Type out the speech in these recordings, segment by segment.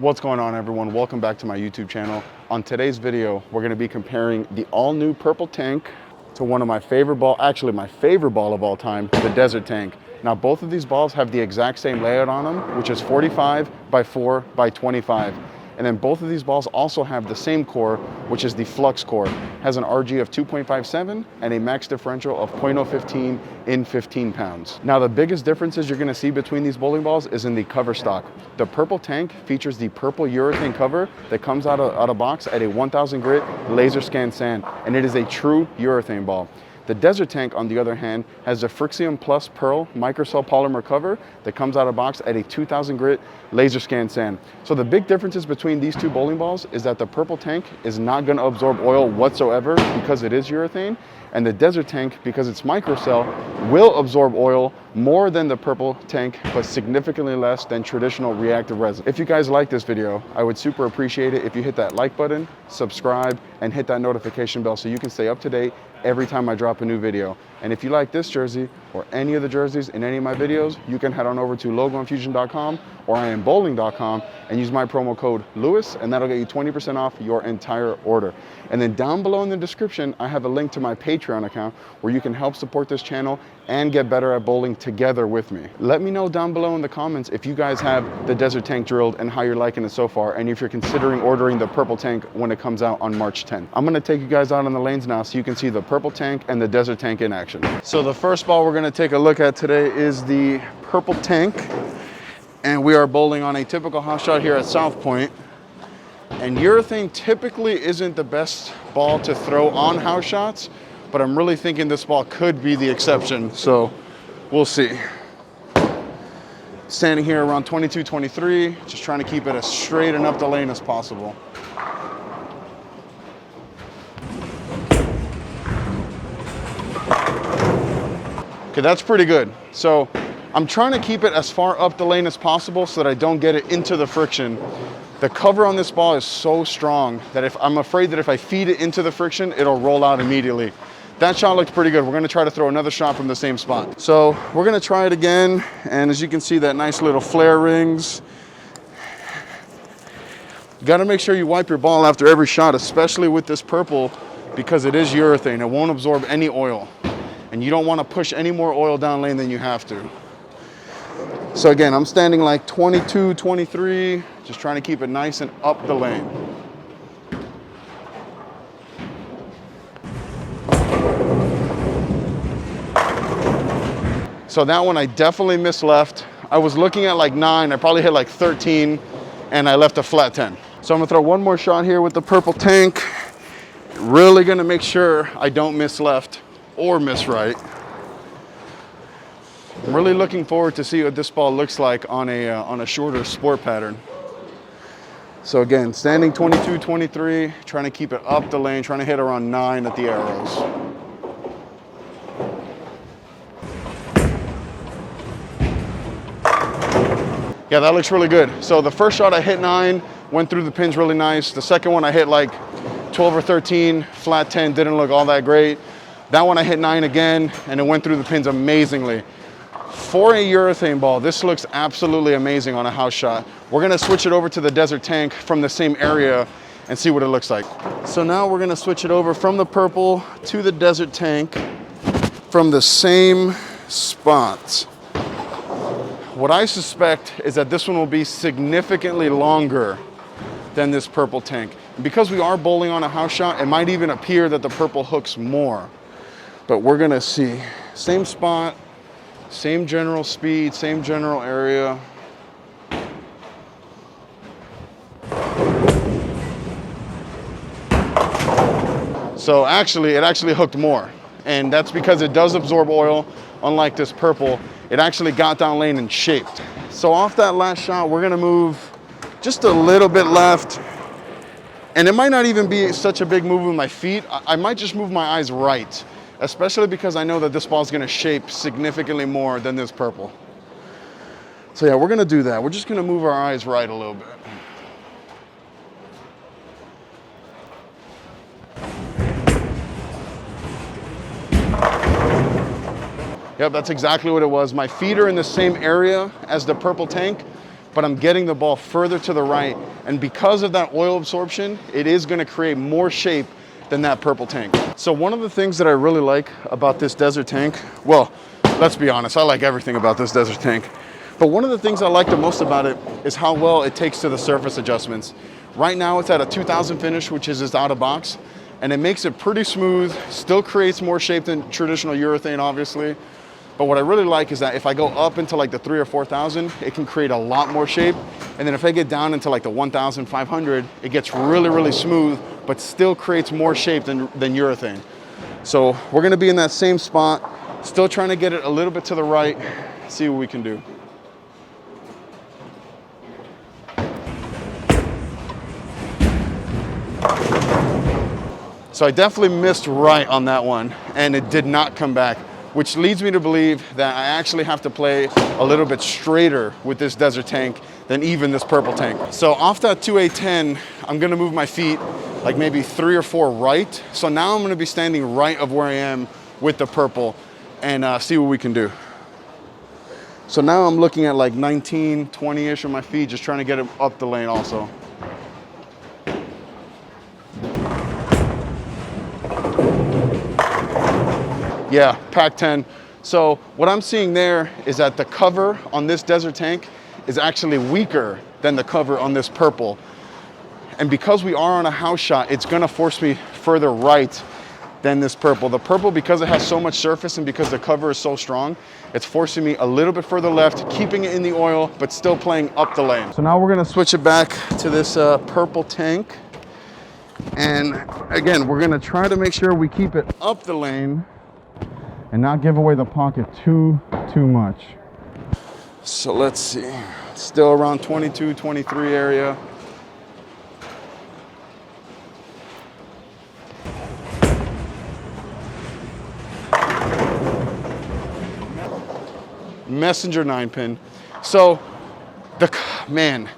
What's going on, everyone? Welcome back to my YouTube channel. On today's video, we're going to be comparing the all-new Purple Tank to one of my favorite ball, actually my favorite ball of all time, the Desert Tank. Now, both of these balls have the exact same layout on them, which is 45 by 4 by 25. And then both of these balls also have the same core, which is the Flux core. It has an RG of 2.57 and a max differential of 0.015 in 15 pounds. Now, the biggest differences you're gonna see between these bowling balls is in the cover stock. The Purple Tank features the purple urethane cover that comes out of box at a 1000 grit laser scan sand, and it is a true urethane ball. The Desert Tank, on the other hand, has the Frixium Plus Pearl microcell polymer cover that comes out of box at a 2000 grit laser scan sand. So the big differences between these two bowling balls is that the Purple Tank is not going to absorb oil whatsoever because it is urethane, and the Desert Tank, because it's microcell, will absorb oil more than the Purple Tank, but significantly less than traditional reactive resin. If you guys like this video, I would super appreciate it if you hit that like button, subscribe, and hit that notification bell so you can stay up to date every time I drop a new video. And if you like this jersey or any of the jerseys in any of my videos, you can head on over to logoinfusion.com or iambowling.com and use my promo code Lewis, and that'll get you 20% off your entire order. And then down below in the description, I have a link to my Patreon account where you can help support this channel and get better at bowling together with me. Let me know down below in the comments if you guys have the Desert Tank drilled and how you're liking it so far, and if you're considering ordering the Purple Tank when it comes out on March 10th. I'm gonna take you guys out on the lanes now so you can see the Purple Tank and the Desert Tank in action. So the first ball we're gonna take a look at today is the Purple Tank, and we are bowling on a typical house shot here at South Point. And urethane typically isn't the best ball to throw on house shots, but I'm really thinking this ball could be the exception, so we'll see. Standing here around 22, 23, just trying to keep it as straight and up the lane as possible. Okay, that's pretty good. So I'm trying to keep it as far up the lane as possible so that I don't get it into the friction. The cover on this ball is so strong that I'm afraid that if I feed it into the friction, it'll roll out immediately. That shot looked pretty good. We're gonna try to throw another shot from the same spot. So we're gonna try it again. And as you can see, that nice little flare rings. You gotta make sure you wipe your ball after every shot, especially with this purple, because it is urethane. It won't absorb any oil. And you don't wanna push any more oil down lane than you have to. So again, I'm standing like 22, 23, just trying to keep it nice and up the lane. So that one I definitely missed left. I was looking at like 9, I probably hit like 13, and I left a flat 10. So I'm gonna throw one more shot here with the Purple Tank. Really gonna make sure I don't miss left or miss right. I'm really looking forward to see what this ball looks like on a shorter sport pattern. So again, standing 22, 23, trying to keep it up the lane, trying to hit around 9 at the arrows. Yeah, that looks really good. So the first shot I hit 9, went through the pins really nice. The second one I hit like 12 or 13, flat 10, didn't look all that great. That one I hit 9 again, and it went through the pins amazingly. For a urethane ball, this looks absolutely amazing on a house shot. We're gonna switch it over to the Desert Tank from the same area and see what it looks like. So now we're gonna switch it over from the purple to the Desert Tank from the same spot. What I suspect is that this one will be significantly longer than this Purple Tank. And because we are bowling on a house shot, it might even appear that the purple hooks more, but we're gonna see. Same spot, same general speed, same general area. So actually, it actually hooked more. And that's because it does absorb oil, unlike this purple. It actually got down lane and shaped. So off that last shot, we're gonna move just a little bit left. And it might not even be such a big move with my feet. I might just move my eyes right, especially because I know that this ball is gonna shape significantly more than this purple. So yeah, we're gonna do that. We're just gonna move our eyes right a little bit. Yep, that's exactly what it was. My feet are in the same area as the Purple Tank, but I'm getting the ball further to the right. And because of that oil absorption, it is gonna create more shape than that Purple Tank. So one of the things that I really like about this Desert Tank, well, let's be honest, I like everything about this Desert Tank. But one of the things I like the most about it is how well it takes to the surface adjustments. Right now it's at a 2000 finish, which is just out of box, and it makes it pretty smooth, still creates more shape than traditional urethane, obviously. But what I really like is that if I go up into like the 3,000 or 4,000, it can create a lot more shape. And then if I get down into like the 1,500, it gets really, really smooth, but still creates more shape than urethane. So we're gonna be in that same spot, still trying to get it a little bit to the right, see what we can do. So I definitely missed right on that one, and it did not come back, which leads me to believe that I actually have to play a little bit straighter with this Desert Tank than even this Purple Tank. So off that 2A10, I'm gonna move my feet like maybe 3 or 4 right. So now I'm gonna be standing right of where I am with the Purple and see what we can do. So now I'm looking at like 19, 20-ish on my feet, just trying to get it up the lane also. Yeah, Pac-10. So what I'm seeing there is that the cover on this Desert Tank is actually weaker than the cover on this Purple. And because we are on a house shot, it's gonna force me further right than this Purple. The Purple, because it has so much surface and because the cover is so strong, it's forcing me a little bit further left, keeping it in the oil, but still playing up the lane. So now we're gonna switch it back to this Purple Tank. And again, we're gonna try to make sure we keep it up the lane and not give away the pocket too much. So let's see, still around 22, 23 area. Messenger 9-pin. So man,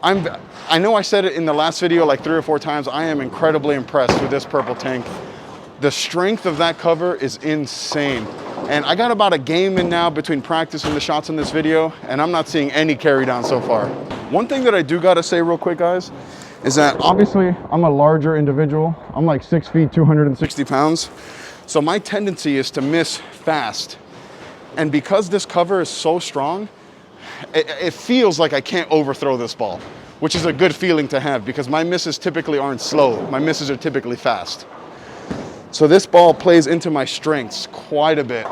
I know I said it in the last video like 3 or 4 times, I am incredibly impressed with this Purple Tank. The strength of that cover is insane. And I got about a game in now between practice and the shots in this video, and I'm not seeing any carry down so far. One thing that I do gotta say real quick, guys, is that obviously I'm a larger individual. I'm like 6 feet, 260 pounds. So my tendency is to miss fast. And because this cover is so strong, it feels like I can't overthrow this ball, which is a good feeling to have because my misses typically aren't slow. My misses are typically fast. So this ball plays into my strengths quite a bit.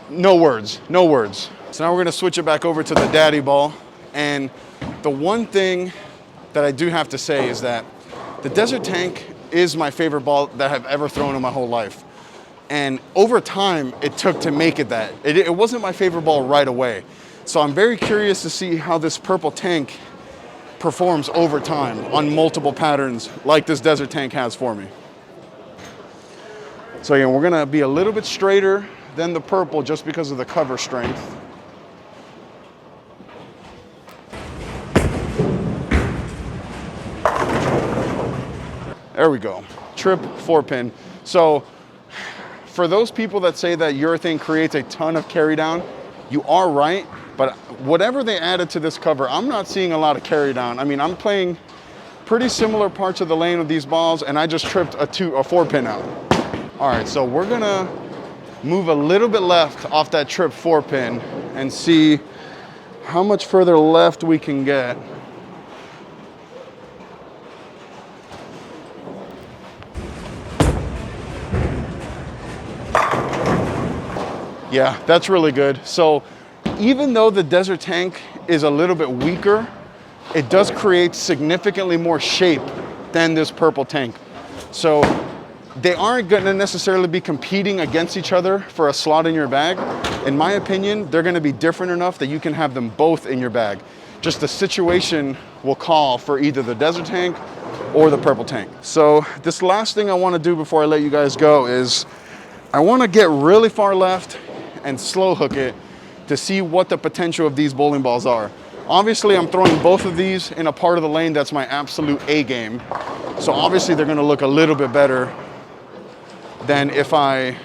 No words, no words. So now we're gonna switch it back over to the daddy ball. And the one thing that I do have to say is that the Desert Tank is my favorite ball that I've ever thrown in my whole life. And over time, it took to make it that. It wasn't my favorite ball right away. So I'm very curious to see how this Purple Tank performs over time on multiple patterns like this Desert Tank has for me. So again, we're gonna be a little bit straighter than the Purple just because of the cover strength. There we go, trip 4-pin. So for those people that say that urethane creates a ton of carry down, you are right, but whatever they added to this cover, I'm not seeing a lot of carry down. I mean, I'm playing pretty similar parts of the lane with these balls, and I just tripped a 4-pin out. All right, so we're gonna move a little bit left off that trip 4-pin and see how much further left we can get. Yeah, that's really good. So even though the Desert Tank is a little bit weaker, it does create significantly more shape than this Purple Tank. So they aren't gonna necessarily be competing against each other for a slot in your bag. In my opinion, they're gonna be different enough that you can have them both in your bag. Just the situation will call for either the Desert Tank or the Purple Tank. So this last thing I wanna do before I let you guys go is I wanna get really far left and slow hook it to see what the potential of these bowling balls are. Obviously, I'm throwing both of these in a part of the lane that's my absolute A game. So obviously they're gonna look a little bit better than if I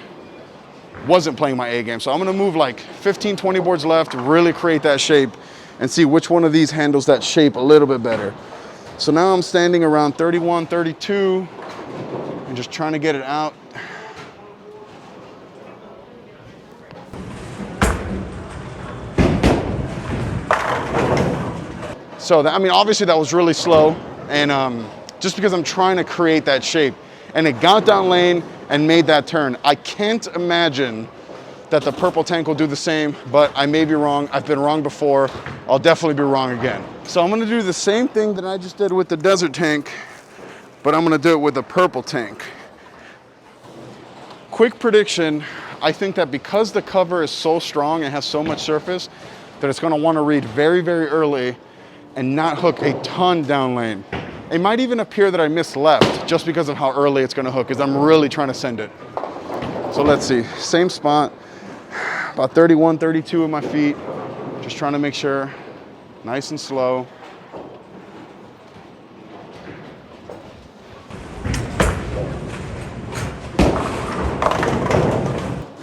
wasn't playing my A game. So I'm gonna move like 15, 20 boards left, really create that shape and see which one of these handles that shape a little bit better. So now I'm standing around 31, 32, and just trying to get it out. So I mean, obviously that was really slow, and just because I'm trying to create that shape, and it got down lane and made that turn. I can't imagine that the Purple Tank will do the same, but I may be wrong. I've been wrong before. I'll definitely be wrong again. So I'm gonna do the same thing that I just did with the Desert Tank, but I'm gonna do it with the Purple Tank. Quick prediction, I think that because the cover is so strong and has so much surface, that it's gonna wanna read very, very early and not hook a ton down lane. It might even appear that I missed left just because of how early it's gonna hook, because I'm really trying to send it. So let's see, same spot, about 31, 32 in my feet, just trying to make sure, nice and slow.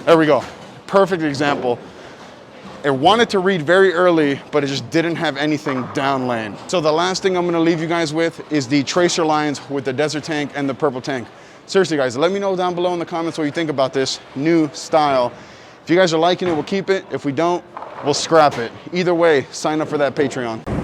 There we go, perfect example. It wanted to read very early, but it just didn't have anything down lane. So the last thing I'm gonna leave you guys with is the tracer lines with the Desert Tank and the Purple Tank. Seriously guys, let me know down below in the comments what you think about this new style. If you guys are liking it, we'll keep it. If we don't, we'll scrap it. Either way, sign up for that Patreon.